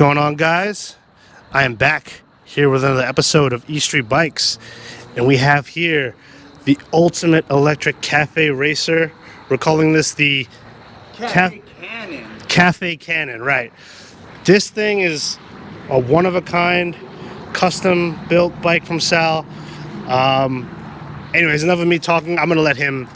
going on, guys? I am back here with another episode of E-Street Bikes, and we have here the ultimate electric cafe racer. We're calling this the Cafe Cannon. Cafe Cannon, right? This thing is a one-of-a-kind, custom-built bike from Sal. Anyways, enough of me talking. I'm gonna let him.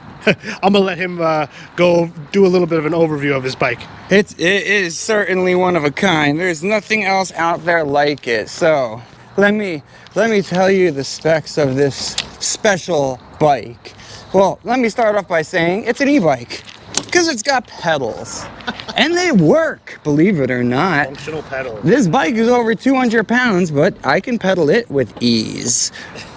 Go do a little bit of an overview of his bike. It is certainly one of a kind. There's nothing else out there like it. So let me tell you the specs of this special bike. Well, let me start off by saying it's an e-bike because it's got pedals and they work, believe it or not. Functional pedals. This bike is over 200 pounds, but I can pedal it with ease.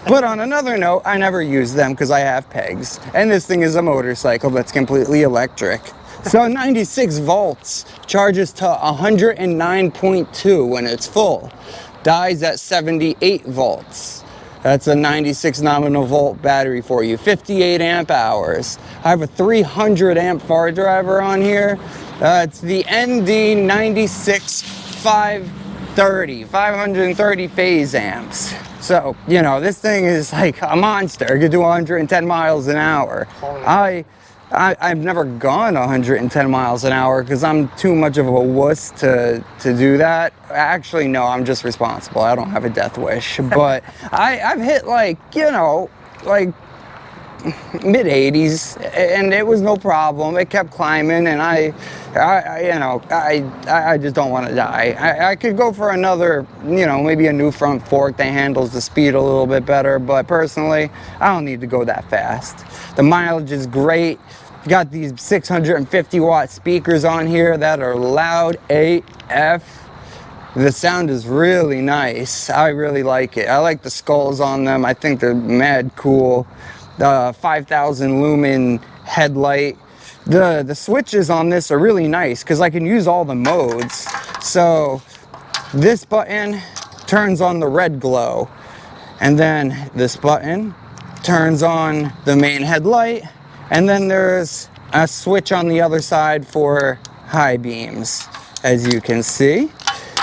But on another note, I never use them because I have pegs. And this thing is a motorcycle that's completely electric. So 96 volts, charges to 109.2 when it's full. Dies at 78 volts. That's a 96 nominal volt battery for you, 58 amp hours. I have a 300 amp far driver on here. It's the ND96 530 phase amps. So, you know, this thing is like a monster. It could do 110 miles an hour. I've never gone 110 miles an hour because I'm too much of a wuss to do that. Actually, no, I'm just responsible. I don't have a death wish. But I've hit like, you know, like mid 80s and it was no problem. It kept climbing and I just don't want to die. I could go for another, you know, maybe a new front fork that handles the speed a little bit better, but personally I don't need to go that fast. The mileage is great. Got these 650 watt speakers on here that are loud AF. The sound is really nice. I really like it. I like the skulls on them. I think they're mad cool. The 5,000 lumen headlight. The switches on this are really nice because I can use all the modes. So this button turns on the red glow, and then this button turns on the main headlight, and then there's a switch on the other side for high beams. As you can see,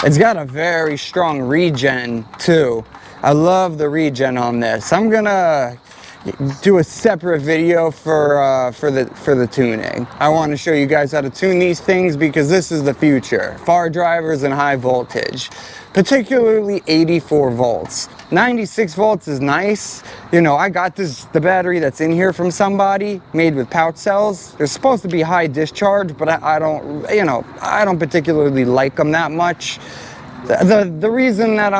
it's got a very strong regen too. I love the regen on this. I'm gonna do a separate video for the tuning. I want to show you guys how to tune these things because this is the future. Far drivers and high voltage, particularly 84 volts. 96 volts is nice. You know, I got the battery that's in here from somebody, made with pouch cells. They're supposed to be high discharge, but I don't, you know, I don't particularly like them that much. The reason that,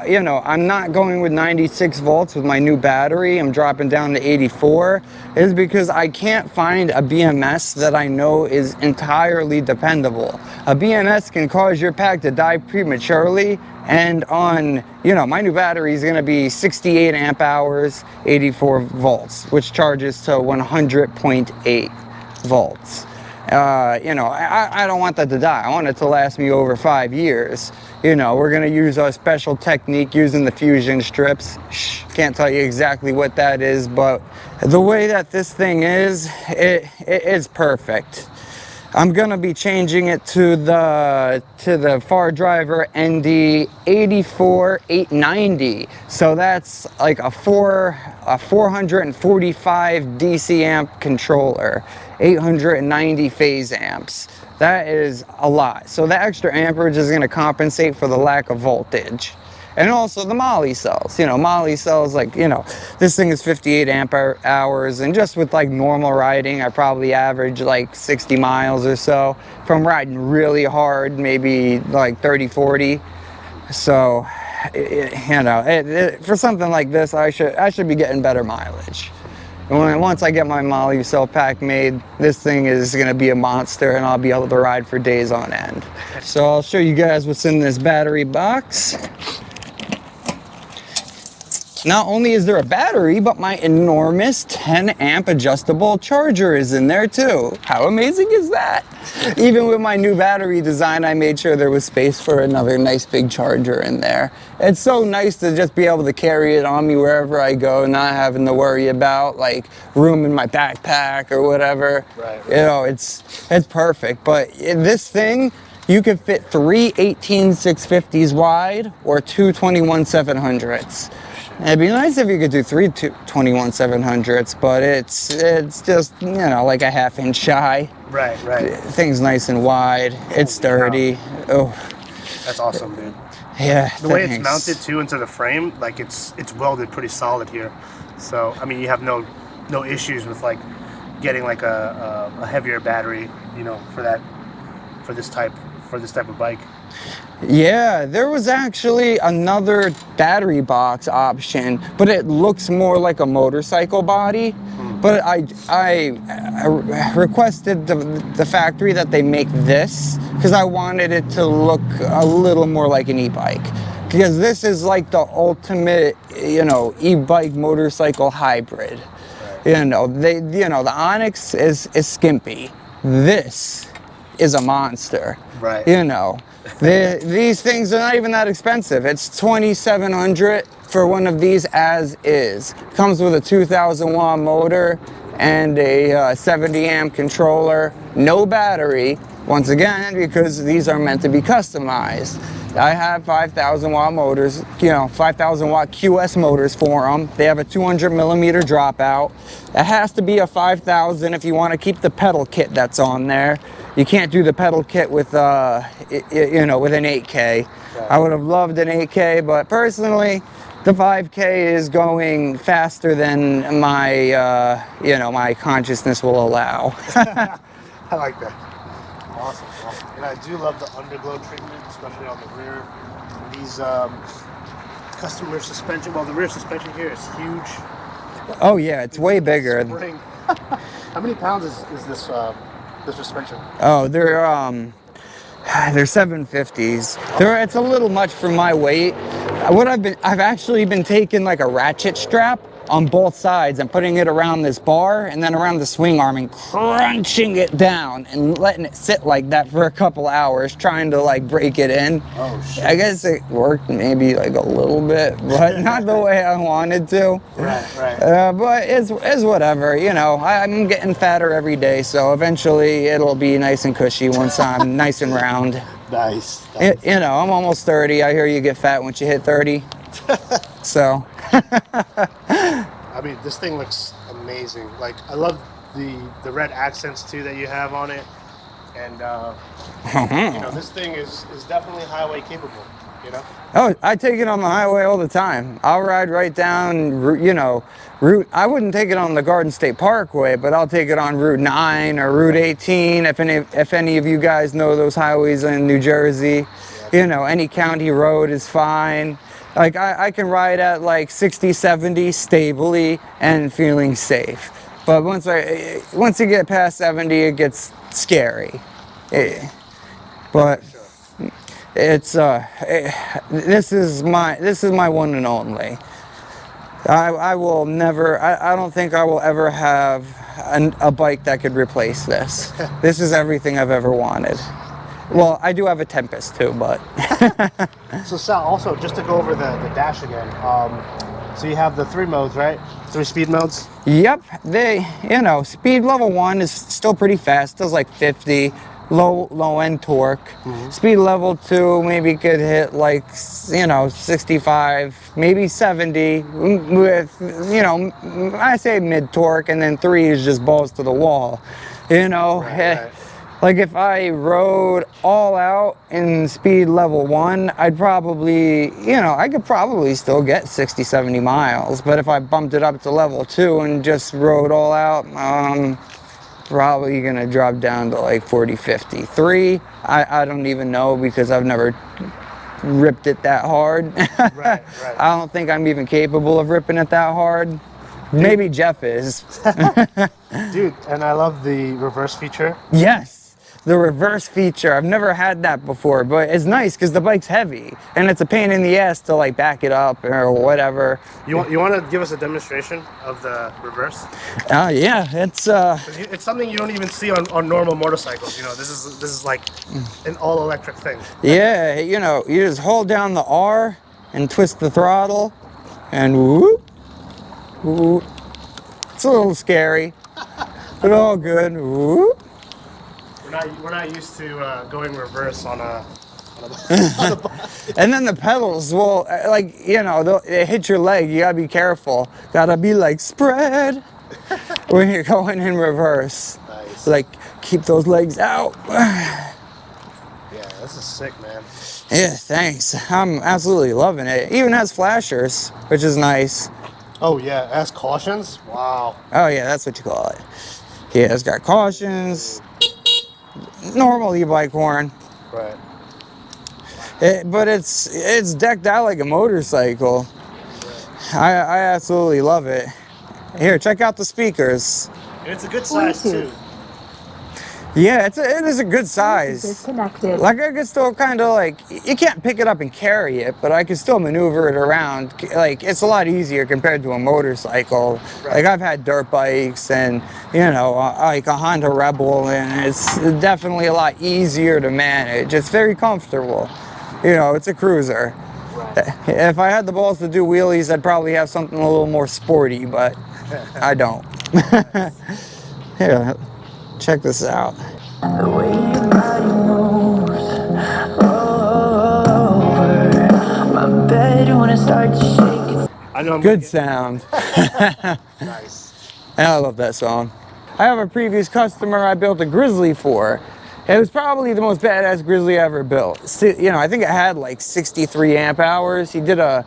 you know, I'm not going with 96 volts with my new battery, I'm dropping down to 84, is because I can't find a BMS that I know is entirely dependable. A BMS can cause your pack to die prematurely, and on, you know, my new battery is going to be 68 amp hours, 84 volts, which charges to 100.8 volts. You know, I don't want that to die. I want it to last me over 5 years. You know, we're gonna use a special technique using the fusion strips. Can't tell you exactly what that is, but the way that this thing is, it is perfect. I'm gonna be changing it to the far driver ND84 890. So that's like a 445 DC amp controller, 890 phase amps. That is a lot. So the extra amperage is going to compensate for the lack of voltage. And also the Molly cells. You know, Molly cells, like, you know, this thing is 58 amp hours, and just with like normal riding, I probably average like 60 miles or so. If I'm riding really hard, maybe like 30, 40. So, you know, for something like this, I should be getting better mileage. And once I get my Molly cell pack made, this thing is going to be a monster and I'll be able to ride for days on end. So I'll show you guys what's in this battery box. Not only is there a battery, but my enormous 10 amp adjustable charger is in there too. How amazing is that? Even with my new battery design, I made sure there was space for another nice big charger in there. It's so nice to just be able to carry it on me wherever I go, not having to worry about like room in my backpack or whatever. Right. You know, it's perfect. But this thing you could fit 3 18-650s wide or 2 21-700s. It'd be nice if you could do 3 21-700s, but it's just, you know, like a half-inch shy. Right, right. Thing's nice and wide. It's sturdy. Oh, That's awesome, dude. yeah. The way it's thanks. mounted too into the frame, like it's welded pretty solid here. So I mean, you have no issues with like getting like a heavier battery, you know, for this type of bike. Yeah, there was actually another battery box option, but it looks more like a motorcycle body. But I requested the factory that they make this because I wanted it to look a little more like an e-bike. Because this is like the ultimate, you know, e-bike motorcycle hybrid. You know, the Onyx is skimpy. This is a monster. Right. You know, these things are not even that expensive. It's $2,700 for one of these as is. Comes with a 2,000 watt motor and a 70 amp controller. No battery. Once again, because these are meant to be customized. I have 5,000 watt motors, you know, 5,000 watt QS motors for them. They have a 200 millimeter dropout. It has to be a 5,000 if you want to keep the pedal kit that's on there. You can't do the pedal kit with, you know, with an 8K. Right. I would have loved an 8K, but personally, the 5K is going faster than my, you know, my consciousness will allow. I like that. Awesome. And I do love the underglow treatment, especially on the rear. These custom rear suspension. Well, the rear suspension here is huge. Oh yeah, it's way bigger. How many pounds is this suspension? Oh, they're 750s. It's a little much for my weight. I've actually been taking like a ratchet strap on both sides and putting it around this bar and then around the swing arm and crunching it down and letting it sit like that for a couple hours, trying to like break it in. Oh shit. I guess it worked maybe like a little bit, but not the way I wanted to. Right. But it's whatever, you know. I'm getting fatter every day, so eventually it'll be nice and cushy once I'm nice and round. Nice. You know, I'm almost 30. I hear you get fat once you hit 30. So. I mean, this thing looks amazing. Like, I love the red accents too that you have on it, and you know, this thing is definitely highway capable. You know. Oh, I take it on the highway all the time. I'll ride right down, you know, I wouldn't take it on the Garden State Parkway, but I'll take it on Route 9 or Route 18 if any of you guys know those highways in New Jersey. You know, any county road is fine. Like I can ride at like 60, 70 stably and feeling safe. But once you get past 70, it gets scary. But it's this is my one and only. I will never. I don't think I will ever have a bike that could replace this. This is everything I've ever wanted. Well, I do have a Tempest too, but. So Sal, also just to go over the dash again. So you have the 3 modes, right? 3 speed modes. Yep, you know, speed level 1 is still pretty fast. Does like 50, low end torque. Mm-hmm. Speed level 2 maybe could hit like, you know, 65, maybe 70 with, you know, I say mid torque, and then 3 is just balls to the wall. You know. Right. Like if I rode all out in speed level 1, I'd probably, you know, I could probably still get 60, 70 miles. But if I bumped it up to level 2 and just rode all out, probably gonna drop down to like 40, 50. 3, I don't even know because I've never ripped it that hard. Right. I don't think I'm even capable of ripping it that hard. Maybe Jeff is. Dude, and I love the reverse feature. Yes. The reverse feature, I've never had that before, but it's nice because the bike's heavy and it's a pain in the ass to like back it up or whatever. You want to give us a demonstration of the reverse? Yeah, it's something you don't even see on normal motorcycles. You know, this is like an all electric thing. Yeah, you know, you just hold down the R and twist the throttle, and whoop, whoop. It's a little scary, but all good. Whoop. We're not used to going reverse on a And then the pedals, well, like, you know, they hit your leg. You gotta be careful. Gotta be like spread when you're going in reverse. Nice. Like, keep those legs out. Yeah, this is sick, man. Yeah, thanks. I'm absolutely loving it. Even has flashers, which is nice. Oh yeah, as cautions. Wow. Oh yeah, that's what you call it. Yeah, it's got cautions, normal e-bike horn. Right. But it's decked out like a motorcycle. I absolutely love it. Here, check out the speakers. And it's a good size too. Yeah, it is a good size. Disconnected. Like I could still kind of like, you can't pick it up and carry it, but I can still maneuver it around. Like it's a lot easier compared to a motorcycle. Right. Like I've had dirt bikes and, you know, like a Honda Rebel, and it's definitely a lot easier to manage. It's very comfortable. You know, it's a cruiser. Right. If I had the balls to do wheelies, I'd probably have something a little more sporty, but I don't. Here, check this out. The way your body moves over my bed when I start to shake. I know. Good sound. Nice. I love that song. I have a previous customer I built a Grizzly for. It was probably the most badass Grizzly I ever built. You know, I think it had like 63 amp hours. He did a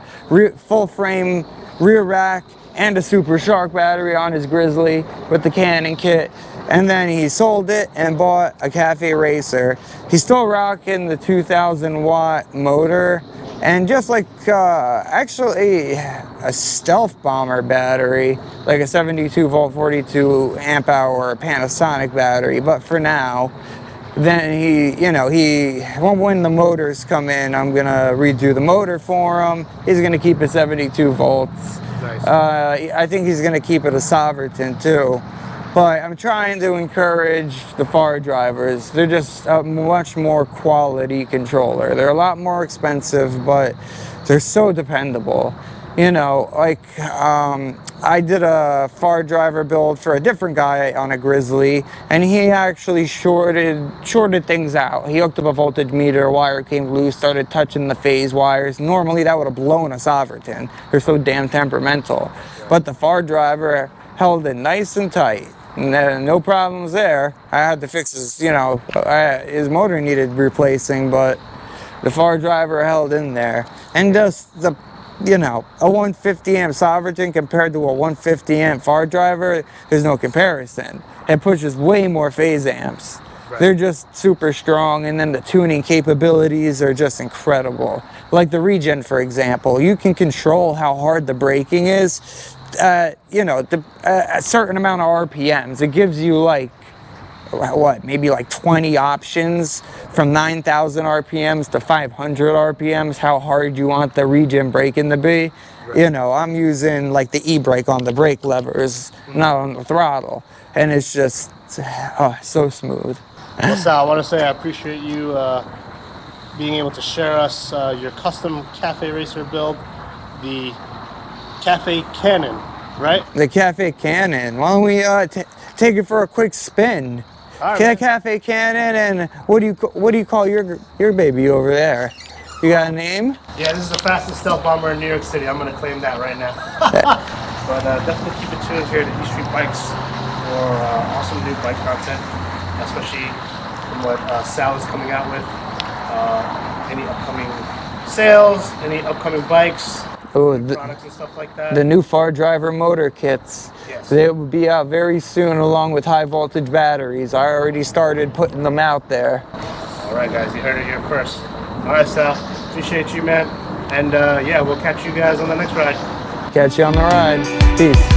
full frame rear rack and a Super Shark battery on his Grizzly with the Cannon kit. And then he sold it and bought a Cafe Racer. He's still rocking the 2000 watt motor. And just like actually a Stealth Bomber battery, like a 72 volt 42 amp hour Panasonic battery. But for now, then when the motors come in, I'm gonna redo the motor for him. He's gonna keep it 72 volts. Nice. I think he's gonna keep it a Sovereign too. But I'm trying to encourage the far drivers. They're just a much more quality controller. They're a lot more expensive, but they're so dependable. You know, like I did a far driver build for a different guy on a Grizzly, and he actually shorted things out. He hooked up a voltage meter, wire came loose, started touching the phase wires. Normally that would have blown a Sovereign. They're so damn temperamental. But the far driver held it nice and tight. No problems there. I had to fix his, you know, his motor needed replacing, but the far driver held in there. And just the, you know, a 150 amp Sovereign compared to a 150 amp far driver, there's no comparison. It pushes way more phase amps. Right. They're just super strong, and then the tuning capabilities are just incredible. Like the regen, for example, you can control how hard the braking is. You know, a certain amount of RPMs. It gives you like, what, maybe like 20 options from 9,000 RPMs to 500 RPMs, how hard you want the regen braking to be. Right. You know, I'm using like the e-brake on the brake levers, not on the throttle. And it's just, so smooth. Well, Sal, I want to say I appreciate you being able to share us your custom Cafe Racer build, the Cafe Cannon, right? The Cafe Cannon. Why don't we take it for a quick spin? All right, Cafe Cannon, and what do you call your baby over there? You got a name? Yeah, this is the fastest stealth bomber in New York City. I'm gonna claim that right now. But definitely keep it tuned here to E-Street Bikes for awesome new bike content, especially from what Sal is coming out with. Any upcoming sales, any upcoming bikes. Products and stuff like that. The new far driver motor kits. Yes. They will be out very soon along with high voltage batteries. I already started putting them out there. All right, guys, you heard it here first. All right, Sal, appreciate you, man. And yeah, we'll catch you guys on the next ride. Catch you on the ride. Peace.